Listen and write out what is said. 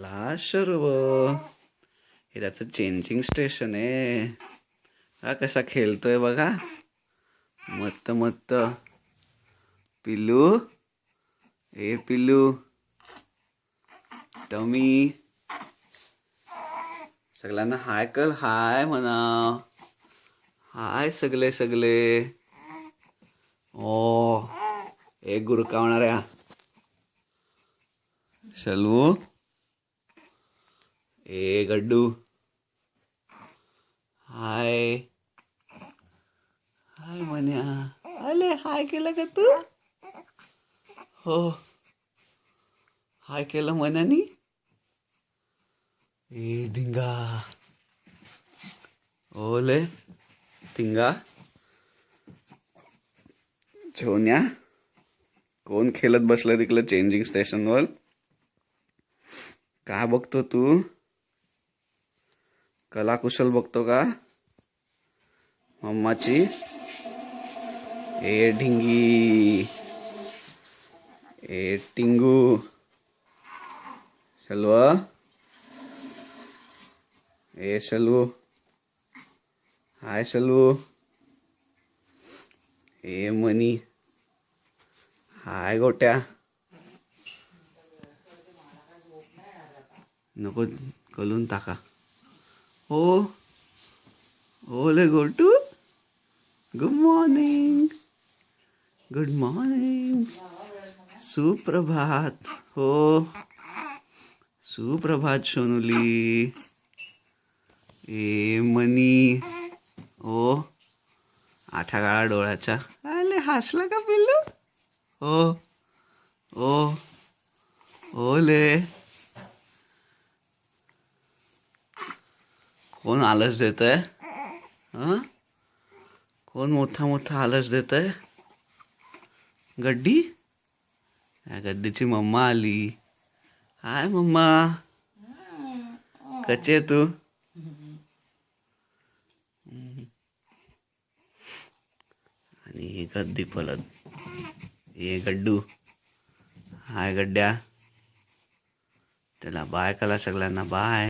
हा शर्व हे त्याचं चेंजिंग स्टेशन आहे. हा कसा खेळतोय बघा. मस्त मस्त. पिल्लू ए पिल्लू टमी सगळ्यांना हाय कर. हाय म्हणा. हाय सगळे सगळे. ओ एक गुरकावणाऱ्या शलू ए गड्डू हाय हाय म्हण्या. आले हाय केलं का तू? हो हाय केलं म्हण्यानी. ए धिंगा ओले धिंगा छोन्या कोण खेळत बसलं तिकडं चेंजिंग स्टेशनवर? काय बघतो तू? कलाकुशल बघतो का मम्माची? ए ढिंगी ए टिंगू शलवा ए शलू हाय शलू ए मनी हाय गोट्या. नको कलून टाका. हो ओले gotu good morning. Good morning. सुप्रभात. हो सुप्रभात सोनुली. ए मनी ओ आठा काळा डोळ्याचा. आले हसला का पिल्लू? हो ओ ओले कोण आलस देत आहे? हां कोण मोठा मोठा आलस देत आहे? गड्डी या गड्डीची मम्मा आली. हाय मम्मा कचे तू? आणि गड्डी पलत ये गड्डू हाय गड्ड्या. त्याला बाय करा सगळ्यांना. बाय.